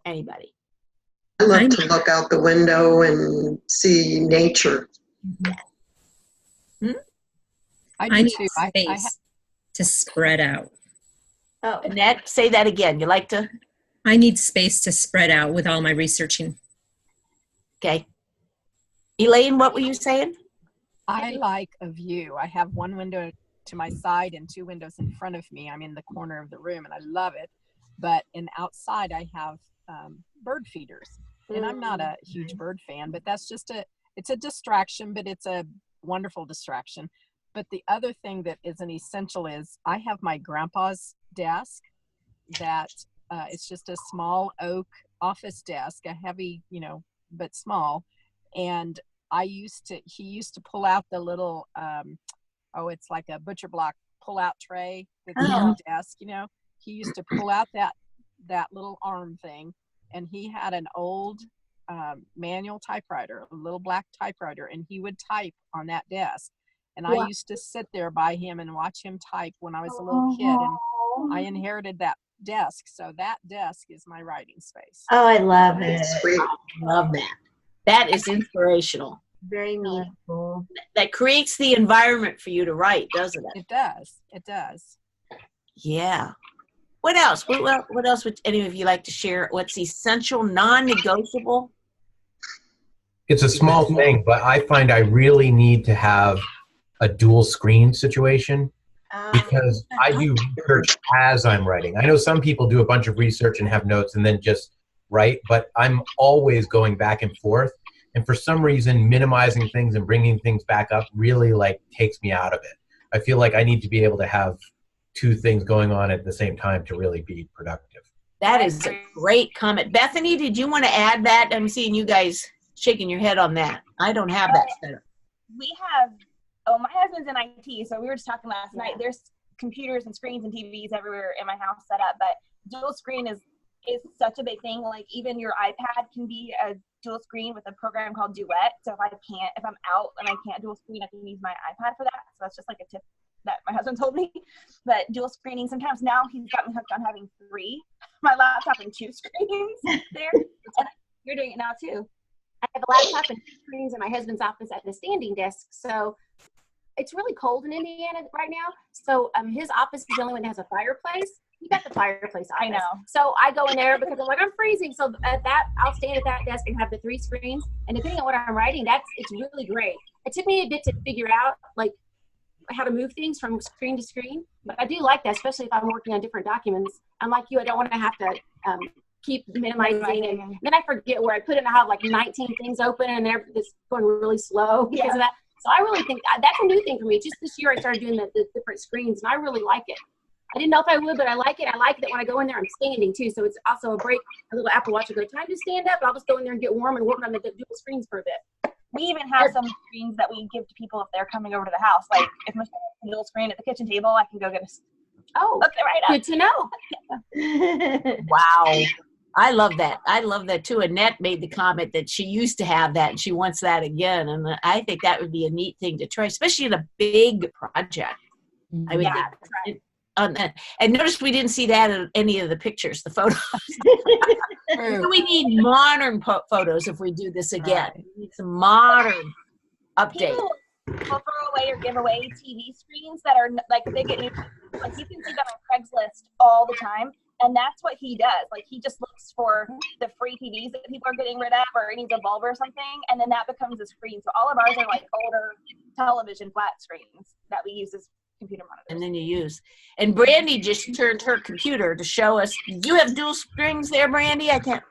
Anybody? I love to look out the window and see nature. I need space to spread out. Oh, Annette, say that again. You like to? I need space to spread out with all my researching. Okay. Elaine, what were you saying? I like a view. I have one window to my side and 2 windows in front of me. I'm in the corner of the room and I love it. But outside I have bird feeders. And I'm not a huge bird fan, but that's just it's a distraction, but it's a wonderful distraction. But the other thing that is an essential is I have my grandpa's desk that it's just a small oak office desk, a heavy, but small. And he used to pull out the little, it's like a butcher block pull-out tray that's on the desk, He used to pull out that little arm thing, and he had an old manual typewriter, a little black typewriter, and he would type on that desk. And I used to sit there by him and watch him type when I was a little kid, and I inherited that desk. So that desk is my writing space. Oh, I love it. Sweet. I love that. That is inspirational. Very meaningful. That creates the environment for you to write, doesn't it? It does. It does. Yeah. What else? What else would any of you like to share? What's essential, non-negotiable? It's a small thing, but I find I really need to have a dual screen situation because I do research as I'm writing. I know some people do a bunch of research and have notes and then just write, but I'm always going back and forth. And for some reason, minimizing things and bringing things back up really takes me out of it. I feel like I need to be able to have 2 things going on at the same time to really be productive. That is a great comment. Bethany, did you want to add that? I'm seeing you guys shaking your head on that. I don't have that set up. We have, my husband's in IT, so we were just talking last night. There's computers and screens and TVs everywhere in my house set up, but dual screen is such a big thing. Like even your iPad can be a dual screen with a program called Duet. So if I'm out and I can't dual screen, I can use my iPad for that. So that's just like a tip that my husband told me. But dual screening, sometimes now he's got me hooked on having 3, my laptop and 2 screens there. And you're doing it now too. I have a laptop and 2 screens in my husband's office at the standing desk. So it's really cold in Indiana right now. So his office is the only one that has a fireplace. He got the fireplace office. I know. So I go in there because I'm like, I'm freezing. So I'll stand at that desk and have the 3 screens. And depending on what I'm writing, it's really great. It took me a bit to figure out how to move things from screen to screen. But I do like that, especially if I'm working on different documents. I'm like you, I don't want to have to keep minimizing. And then I forget where I put it. And I have 19 things open and they're just going really slow because of that. So I really think that's a new thing for me. Just this year I started doing the different screens and I really like it. I didn't know if I would, but I like it. I like that when I go in there, I'm standing too. So it's also a break. A little Apple Watch will go, time to stand up. I'll just go in there and get warm and work on the dual screens for a bit. We even have some screens that we give to people if they're coming over to the house. Like if Michelle has a dual screen at the kitchen table, I can go get look it right up. Good to know. Wow. I love that. I love that too. Annette made the comment that she used to have that and she wants that again. And I think that would be a neat thing to try, especially in a big project. I would think. And notice we didn't see that in any of the pictures, the photos. We need modern photos if we do this again. We need some modern updates. People will throw away or give away TV screens that are they get new. You can see that on Craigslist all the time. And that's what he does. He just looks for the free TVs that people are getting rid of, or he needs a bulb or something, and then that becomes a screen. So all of ours are older television flat screens that we use as computer monitors. And then you use. And Brandy just turned her computer to show us. You have dual screens there, Brandy? I can't.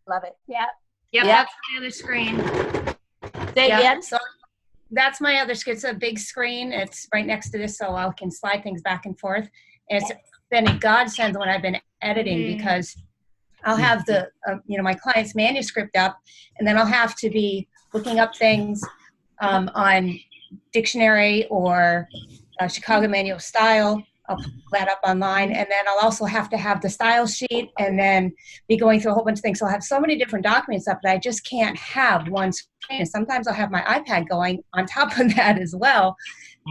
Love it. Yeah. Yep, that's my other screen. Say again? So that's my other screen. It's a big screen. It's right next to this, so I can slide things back and forth. And it's been a godsend when I've been editing because I'll have the, my client's manuscript up, and then I'll have to be looking up things on dictionary or Chicago Manual of Style. I'll put that up online, and then I'll also have to have the style sheet and then be going through a whole bunch of things. So I'll have so many different documents up that I just can't have one screen. And sometimes I'll have my iPad going on top of that as well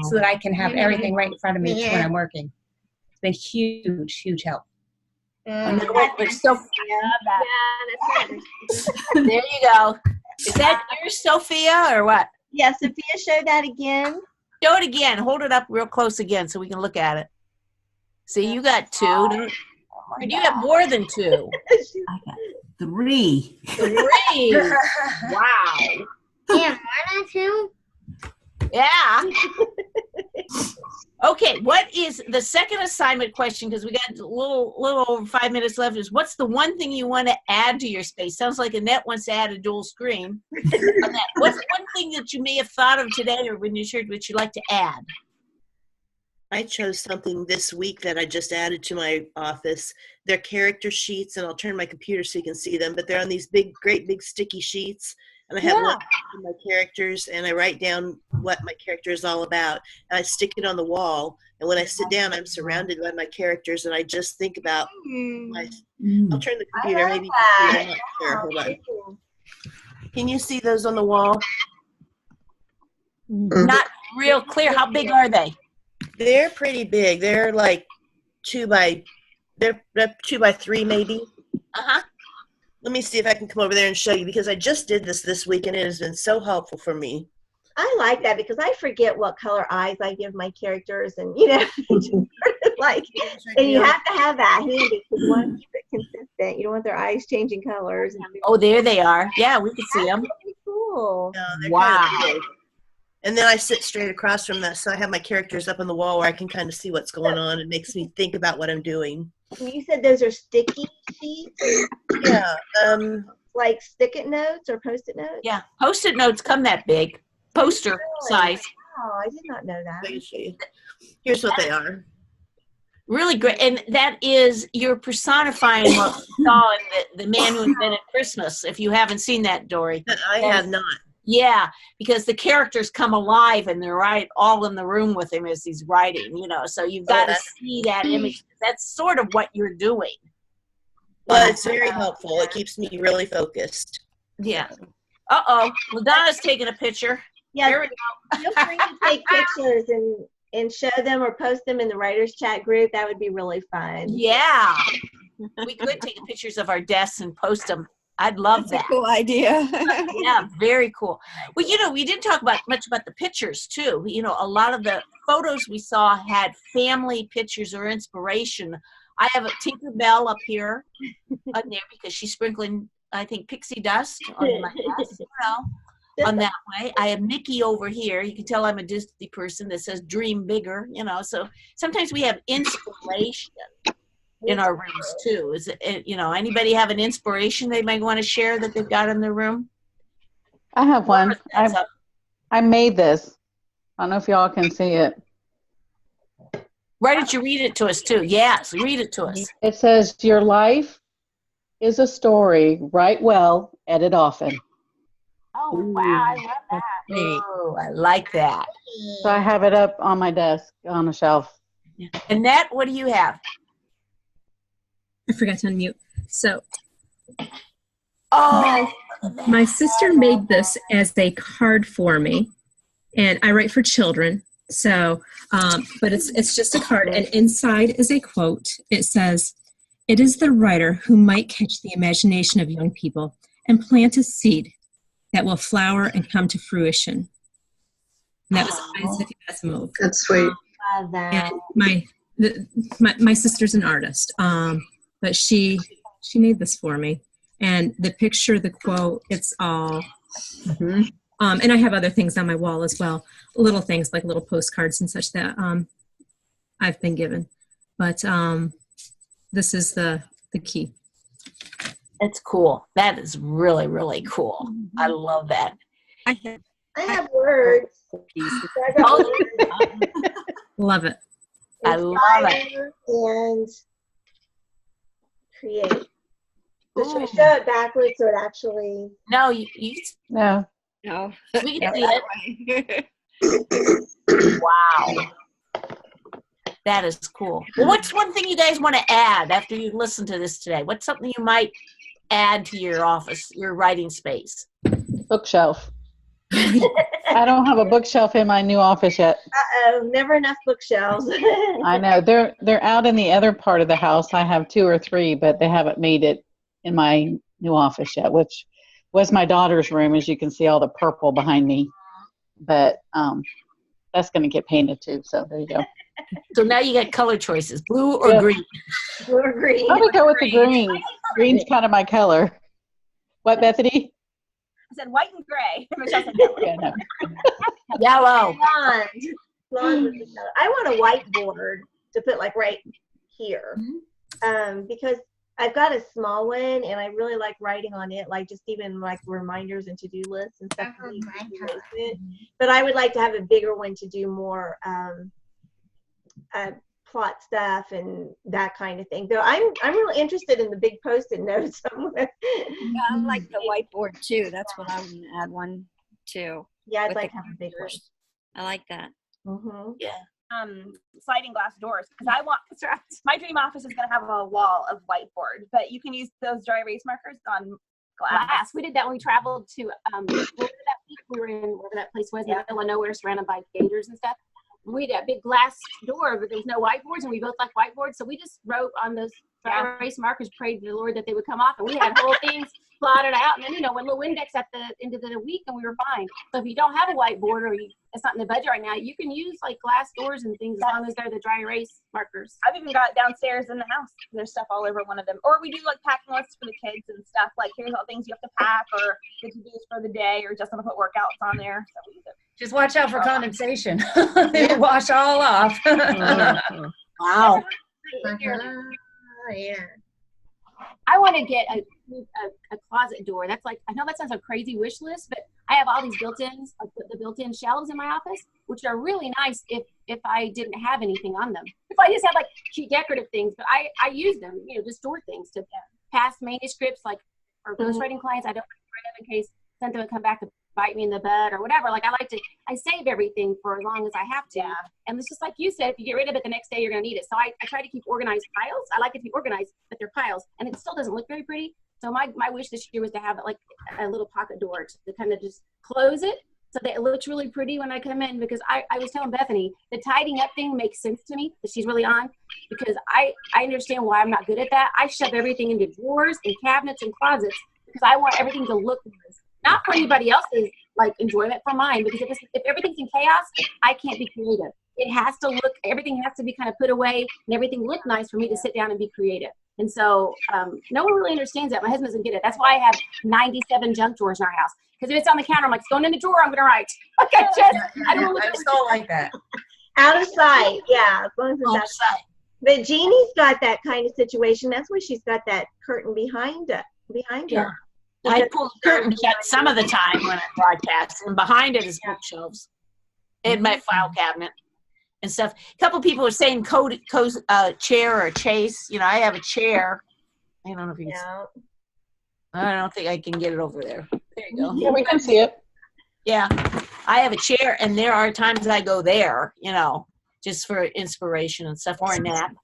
so that I can have everything right in front of me when I'm working. It's been huge, huge help. There you go. Is that yours, Sophia, or what? Yeah, Sophia, show that again. Show it again. Hold it up real close again so we can look at it. See, you got two. Or you have more than two. I got three. Wow. Yeah, more than two? Yeah. Okay, what is the second assignment question? Because we got a little over 5 minutes left. Is what's the one thing you want to add to your space? Sounds like Annette wants to add a dual screen. Annette, what's one thing that you may have thought of today, or when you shared, what you'd like to add? I chose something this week that I just added to my office. They're character sheets, and I'll turn my computer so you can see them, but they're on these great big sticky sheets. And I have one of my characters, and I write down what my character is all about. And I stick it on the wall. And when I sit down, I'm surrounded by my characters, and I just think about I'll turn the computer. Maybe you can see. I'm not sure. Hold on. Can you see those on the wall? Not real clear. How big are they? They're pretty big. They're like 2 by 3 maybe. Let me see if I can come over there and show you, because I just did this week, and it has been so helpful for me. I like that because I forget what color eyes I give my characters, and like, and you have to have that handy because you want to keep it consistent. You don't want their eyes changing colors. Oh, there they are. Yeah, we can see them. Pretty cool. Wow. Kind of big. And then I sit straight across from that, so I have my characters up on the wall where I can kind of see what's going on. It makes me think about what I'm doing. You said those are sticky sheets? Yeah. Like stick-it notes or post-it notes? Yeah, post-it notes come that big. Poster size. Oh, I did not know that. I can show you. Here's what they are. Really great. And that is, you're personifying what we saw in the Man Who Invented Christmas, if you haven't seen that, Dory. I have not. Yeah, because the characters come alive and they're right all in the room with him as he's writing, so you've got to see that image. That's sort of what you're doing. Well, it's very helpful. It keeps me really focused. Yeah. Uh-oh. LaDonna's taking a picture. Yeah, there we go. Feel free to take pictures and show them or post them in the writers chat group. That would be really fun. Yeah. We could take pictures of our desks and post them. I'd love that. That's a cool idea. Yeah, very cool. Well, we didn't talk much about the pictures too. A lot of the photos we saw had family pictures or inspiration. I have a Tinker Bell up here on there because she's sprinkling, I think, pixie dust on my desk, on that way. I have Mickey over here. You can tell I'm a Disney person that says dream bigger, so sometimes we have inspiration in our rooms too. Is it, anybody have an inspiration they might want to share that they've got in their room? I have one. I made this. I don't know if y'all can see it. Why don't you read it to us too? Yes, read it to us. It says, your life is a story. Write well, edit often. Oh, wow. I love that. Oh, I like that. So I have it up on my desk on a shelf. Yeah. Annette, what do you have? I forgot to unmute. So, oh, my sister made this as a card for me, and I write for children. So, but it's just a card, and inside is a quote. It says, "It is the writer who might catch the imagination of young people and plant a seed that will flower and come to fruition." And that was Isaac Asimov. That's sweet. Love that. And my sister's an artist. But she made this for me, and the picture, the quote, it's all. And I have other things on my wall as well, little things like little postcards and such that I've been given. But this is the key. That's cool. That is really, really cool. I love that. I have words. Love it. I love it. And create. So should we show it backwards so it actually? No, No. No. We can see it. Wow. That is cool. Well, what's one thing you guys want to add after you listen to this today? What's something you might add to your office, your writing space? Bookshelf. I don't have a bookshelf in my new office yet. Uh-oh, never enough bookshelves. I know. They're out in the other part of the house. I have 2 or 3, but they haven't made it in my new office yet, which was my daughter's room. As you can see, all the purple behind me. But that's going to get painted too, so there you go. So now you got color choices, blue or green? Blue or green. Probably go with the green. Green's kind of my color. What, Bethany? I said white and gray. Michelle said yellow. Yeah, no. Yellow. Blonde. Blonde with the color. I want a whiteboard to put like right here. Because I've got a small one and I really like writing on it, like just even like reminders and to-do lists and stuff. But I would like to have a bigger one to do more plot stuff and that kind of thing. Though I'm really interested in the big Post-it notes. Yeah, I like the whiteboard too. That's what I would add one too. Yeah, I'd like to have a big one. I like that. Yeah. Sliding glass doors, because I want my dream office is going to have a wall of whiteboard, but you can use those dry erase markers on glass. We did that when we traveled to where that week we were in, wherever that place was, in the middle of nowhere, surrounded by gators and stuff. We had a big glass door, but there was no whiteboards, and we both like whiteboards, so we just wrote on those dry erase markers, prayed to the Lord that they would come off, and we had whole things plotted out, and then one little index at the end of the week, and we were fine. So if you don't have a whiteboard or it's not in the budget right now, you can use like glass doors and things as long as they're the dry erase markers. I've even got downstairs in the house. There's stuff all over one of them. Or we do like packing lists for the kids and stuff. Like here's all things you have to pack or the to-dos for the day, or just want to put workouts on there. So we use it. Just watch out for condensation. It'll wash all off. Wow. Yeah. I want to get a closet door. That's like, I know that sounds like a crazy wish list, but I have all these built-ins, like the built-in shelves in my office, which are really nice if I didn't have anything on them. If I just had like cute decorative things, but I use them, to store things, to pass manuscripts, like for ghostwriting clients. I don't write them in case something would come back to bite me in the butt or whatever. Like I save everything for as long as I have to. And it's just like you said, if you get rid of it the next day, you're going to need it. So I try to keep organized piles. I like it to be organized, but they're piles. And it still doesn't look very pretty. So my wish this year was to have like a little pocket door to kind of just close it so that it looks really pretty when I come in, because I was telling Bethany, the tidying up thing makes sense to me, that she's really on, because I understand why I'm not good at that. I shove everything into drawers and cabinets and closets because I want everything to look nice. Not for anybody else's like enjoyment, for mine, because if everything's in chaos, I can't be creative. It has to look, everything has to be kind of put away and everything look nice for me to sit down and be creative. And so no one really understands that. My husband doesn't get it. That's why I have 97 junk drawers in our house. Because if it's on the counter, I'm like, it's going in the drawer, I'm going to write. Like I don't like that. Out of sight, yeah. As long as it's out of sight. But Jeannie's got that kind of situation. That's why she's got that curtain behind her. I pull the curtain shut some of the time when I broadcast, and behind it is bookshelves in my file cabinet and stuff. A couple people were saying chair or chase. I have a chair. I don't know if you can. I don't think I can get it over there. There you go. Yeah, we can see it. Yeah, I have a chair, and there are times I go there, just for inspiration and stuff, or a nap.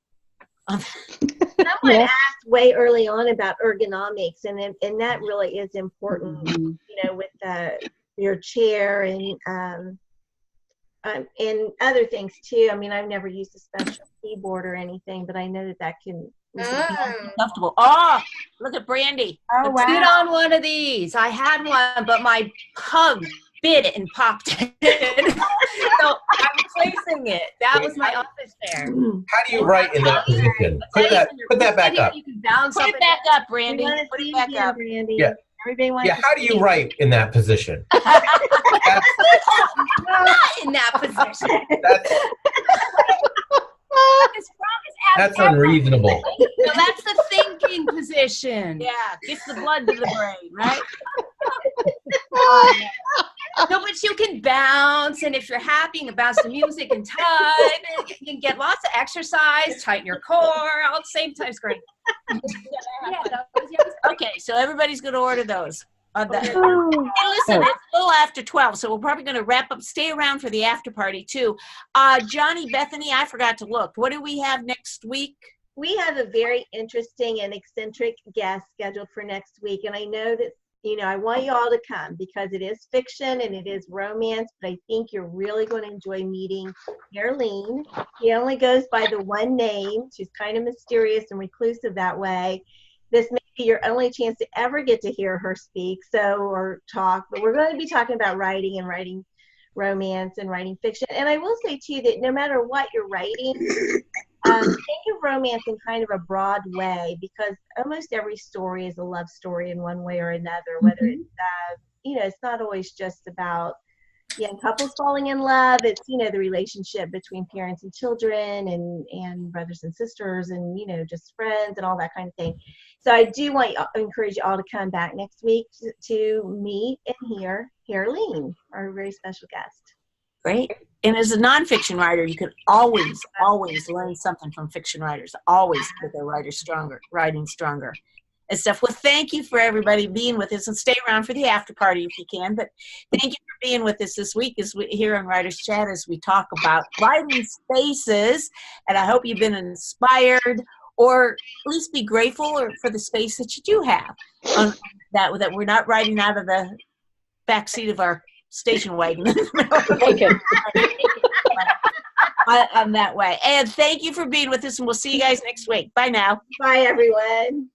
Someone asked way early on about ergonomics, and that really is important, with your chair and other things too. I mean, I've never used a special keyboard or anything, but I know that can be comfortable. Oh, look at Brandy. Oh, wow. Sit on one of these. I had one, but my pug bit it and popped it. So I'm replacing it. That was my office chair. How do you write in that position? Put that back up. Put it back up, Brandy. Put it back up, Brandy. Yeah. How do you write in that position? Not in that position. That's unreasonable. No, that's the thinking position. Yeah, gets the blood to the brain, right? No, but but you can bounce, and if you're happy, you can bounce to music and time, and you can get lots of exercise, tighten your core, all at the same time. It's great. Okay, so everybody's going to order those. Hey, listen, it's a little after 12, so we're probably going to wrap up. Stay around for the after party, too. Johnny, Bethany, I forgot to look. What do we have next week? We have a very interesting and eccentric guest scheduled for next week, and I know that, I want you all to come because it is fiction and it is romance, but I think you're really going to enjoy meeting Caroline. She only goes by the one name. She's kind of mysterious and reclusive that way. This may be your only chance to ever get to hear her speak, or talk, but we're going to be talking about writing and writing romance and writing fiction. And I will say, too, that no matter what you're writing, think of romance in kind of a broad way, because almost every story is a love story in one way or another, whether it's, it's not always just about young couples falling in love. It's, the relationship between parents and children and brothers and sisters and, just friends and all that kind of thing. So I do encourage you all to come back next week to meet and hear Caroline, our very special guest. Great. And as a nonfiction writer, you can always learn something from fiction writers, always get their writing stronger and stuff. Well, thank you for everybody being with us, and stay around for the after party if you can. But thank you for being with us this week here on Writers Chat as we talk about writing spaces. And I hope you've been inspired, or at least be grateful for the space that you do have, that we're not writing out of the back seat of our station wagon. On that way. And thank you for being with us, and we'll see you guys next week. Bye now. Bye, everyone.